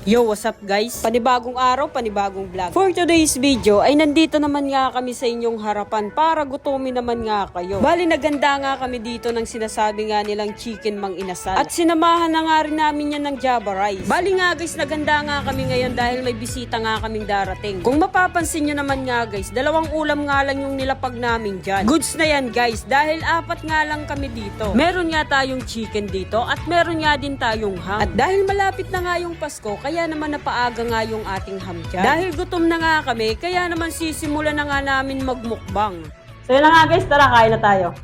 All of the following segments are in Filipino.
Yo, what's up guys? Panibagong araw, panibagong vlog. For today's video ay nandito naman nga kami sa inyong harapan para gutumin naman nga kayo. Bali naganda nga kami dito ng sinasabi nga nilang chicken mang inasal. At sinamahan na nga rin namin yan ng Java rice. Bali nga guys, naganda nga kami ngayon dahil may bisita nga kaming darating. Kung mapapansin nyo naman nga guys, dalawang ulam nga lang yung nilapag namin dyan. Goods na yan guys, dahil apat nga lang kami dito. Meron nga tayong chicken dito at meron nga din tayong ham. At dahil malapit na nga yung Pasko, kaya naman napaaga nga yung ating ham dyan. Dahil gutom na nga kami, kaya naman sisimulan na nga namin magmukbang. So yun na nga guys, tara kain na tayo.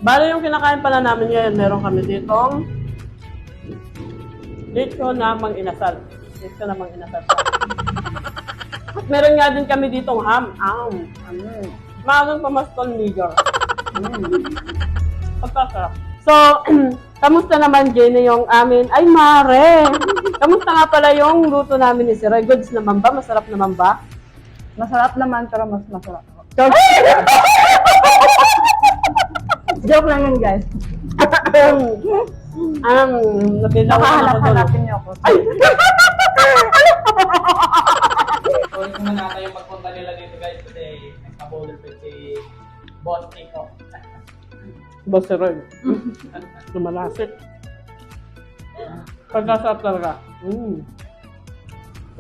Bale yung kinakain pala namin ngayon, meron kami ditong lechon na mang inasal. Lechon na mang inasal. At meron nga din kami ditong ham. Magang pamastol major. Pagkasarap. So, kamusta naman, Jenny, yung amin? Ay, Mare! Kamusta nga pala yung luto namin ni Sir Roy? Goods naman ba? Masarap naman ba? Masarap naman, pero mas masarap ako. Joke lang yun, guys. Nakahanap-hanapin niyo ako. Ay! Sorry kung na tayo magpunta nila dito guys kasi nagpabulol pa si Boss Nico. Boss Sir Roy. Lumalasit. Pagkasarap talaga.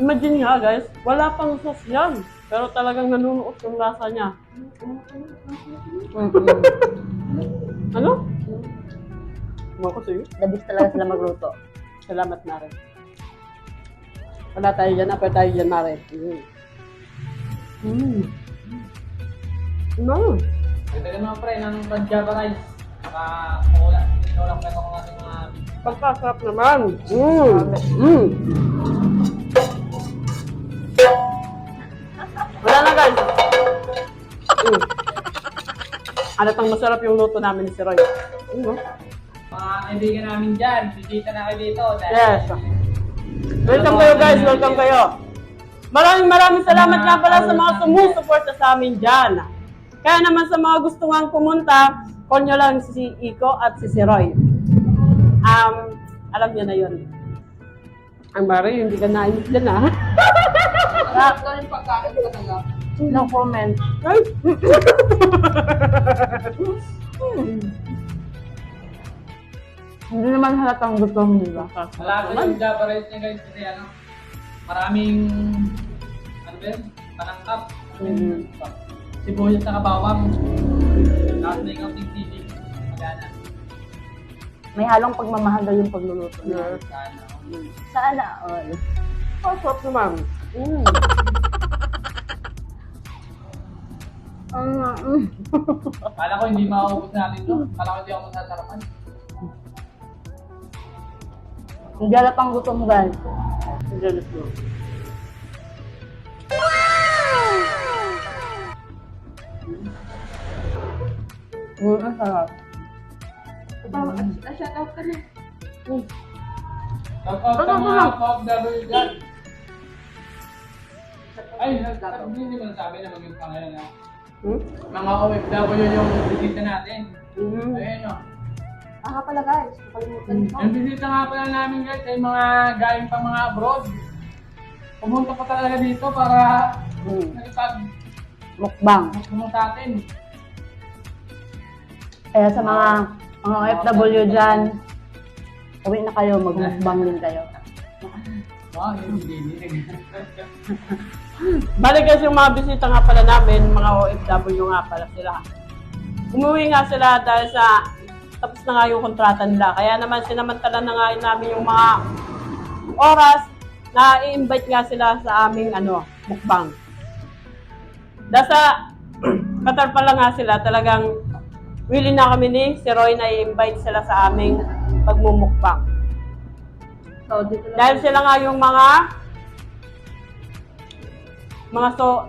Imagine nga guys, wala pang sauce yan. Pero talagang nanunuot yung lasa niya. Ano? Ano ko sa'yo? Labis talaga sila magluto. Salamat, Mare. Wala tayo dyan. Apa tayo dyan, Mare. Dagdagan mga pre ng Java rice. Nakakulang. Inulang pa itong ating mga... Pagkasarap naman. Wala na guys. Alatang masarap yung luto namin ni Sir Roy. Mga kaibigan namin dyan, bisita na kayo dito. Yes. Welcome kayo guys, welcome kayo. Maraming salamat nga pala sa mga sumusuporta sa amin dyan. Kaya naman sa mga gusto nga pumunta, call nyo lang si Iko at si Roy. Alam niyo na yun. Ang Mari, hindi ka naimit dyan ha. Sarap na yung pagkain ka talaga. No comment. Ay! Hindi naman halatang gutom, di ba? Malaki yung Java rice niya guys kasi ano, maraming ano ba yun? Panangkap. Sibuyas na kabawang. Tapos na yung ating sili. Magana. May halong pagmamahal daw yung pagluluto niya. Sana. Sana all. Sarap naman. Kala ko hindi mauubos natin to. Kala ko hindi ako masasarapan. Hindi halatang gutom, guys. Jealous mo. Ang sarap. Shout out sa mga OFW dyan. Ay, hindi mo nasabi na maging pangalan na. Mga OFW yung bisita natin. Ayun o. Nga pala, guys. Nakalimutan ko. Yung bisita nga pala namin guys ay mga galing pang mga abroad. Pumunta pa talaga dito para Mukbang. pumunta sa atin. Kaya sa mga OFW dyan, uwi na kayo, magmukbang din kayo. Wow, yung hindi. Balik kasi yung mga bisita nga pala namin, mga OFW nga pala sila. Umuwi nga sila dahil sa tapos na nga yung kontrata nila. Kaya naman sinamantala na nga namin yung mga oras na i-invite nga sila sa aming mukbang. Dahil sa Qatar pa lang nga sila, talagang willing na kami ni Sir Roy na i-invite sila sa aming pagmumukbang. So, dito lang. Dahil sila nga yung mga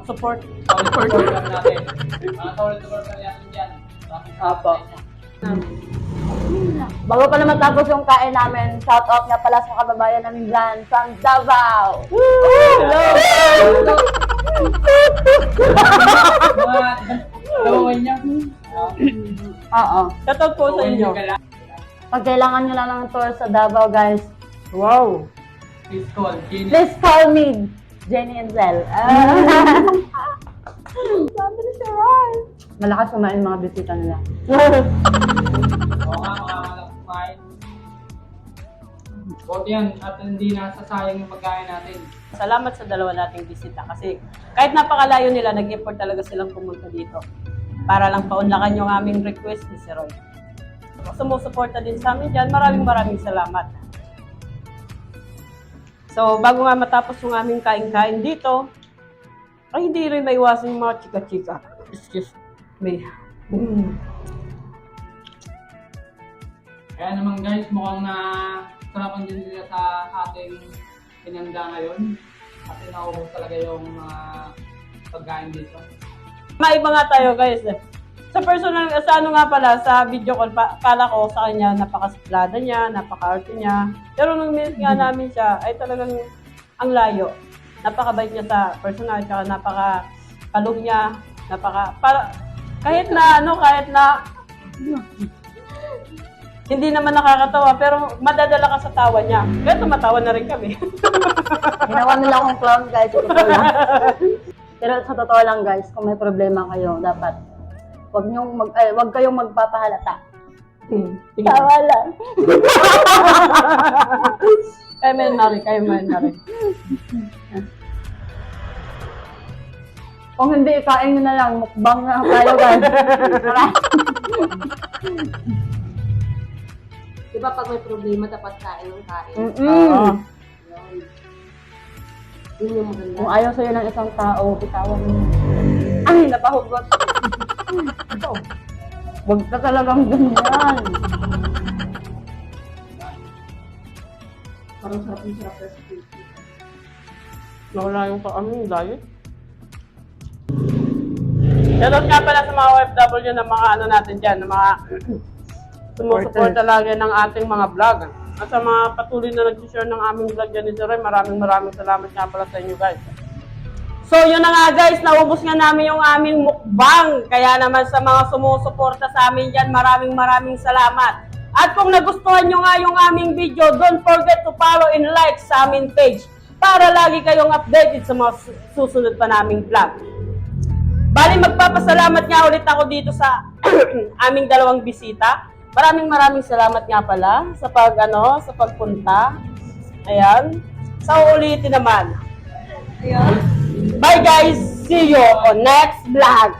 support. Solid natin. Mga solid supporter natin dyan. Apo. Bago pa naman tapos yung kain namin, shout out nga pala sa kababayan namin dyan from Davao. Hello! Mga Gawin niya. Oo. Shoutout po sa inyo. Pag kailangan nyo lang ng tour sa Davao, guys, Wow! Please call Jenny. please call me, Jenny and Zel. Sabi ni si Ron. Malakas kumain mga bisita nila. Oo nga, makakalakumain. Buti yan, at hindi nasasayang yung pagkain natin. Salamat sa dalawa nating bisita kasi kahit napakalayo nila, nag-effort talaga silang pumunta dito para lang paunlakan yung aming request ni Sir Roy. Sumusuporta din sa amin dyan. Maraming salamat. So, bago nga matapos yung aming kain-kain dito, ay hindi rin maiwasan yung mga chika-chika. Excuse me. Kaya naman guys, mukhang na sarapan din nila sa ating pinanda ngayon. Kasi naubos talaga yung mga pagkain dito. Maiba nga tayo guys. Sa personal, sa ano nga pala, sa video call, kala ko sa kanya, napakasiklada niya, napaka-arte niya. Pero nung minute nga namin siya, ay talagang ang layo. Napakabait niya sa personal, tsaka napaka-kalog niya, kahit na, hindi naman nakakatawa, pero madadala ka sa tawa niya. Kaya tumatawa na rin kami. Ginawa nila akong clown, guys. Sa totoo lang. Pero sa totoo lang, guys, kung may problema kayo, dapat wag kayong magpapahalata. Sige. Tawa lang. Kayo man na rin. Kung hindi, ikain nyo na lang. Mukbang na tayo, guys. Di ba pag may problema, dapat kain ng kain? Oo. Yun yung maganda. Kung ayaw sa'yo ng isang tao, bitawan mo. Ay, napahugot. Huwag ka talagang ganyan. Parang sarap sa spaghetti. Nawala yung diet. Shoutout nga pala sa mga OFW ng mga ano natin dyan, ng mga sumusuporta lagi ng ating mga vlog. At sa mga patuloy na nag-share ng aming vlog dyan ni Sir Roy, maraming salamat nga pala sa inyo guys. So yun na nga guys, naubos nga namin yung aming mukbang. Kaya naman sa mga sumusuporta sa amin dyan, maraming salamat. At kung nagustuhan nyo nga yung aming video, don't forget to follow and like sa aming page para lagi kayong updated sa mga susunod pa naming vlog. Bali, magpapasalamat nga ulit ako dito sa aming dalawang bisita. Maraming salamat nga pala sa pagpunta. Ayan. Sa uulitin naman. Bye guys! See you on next vlog!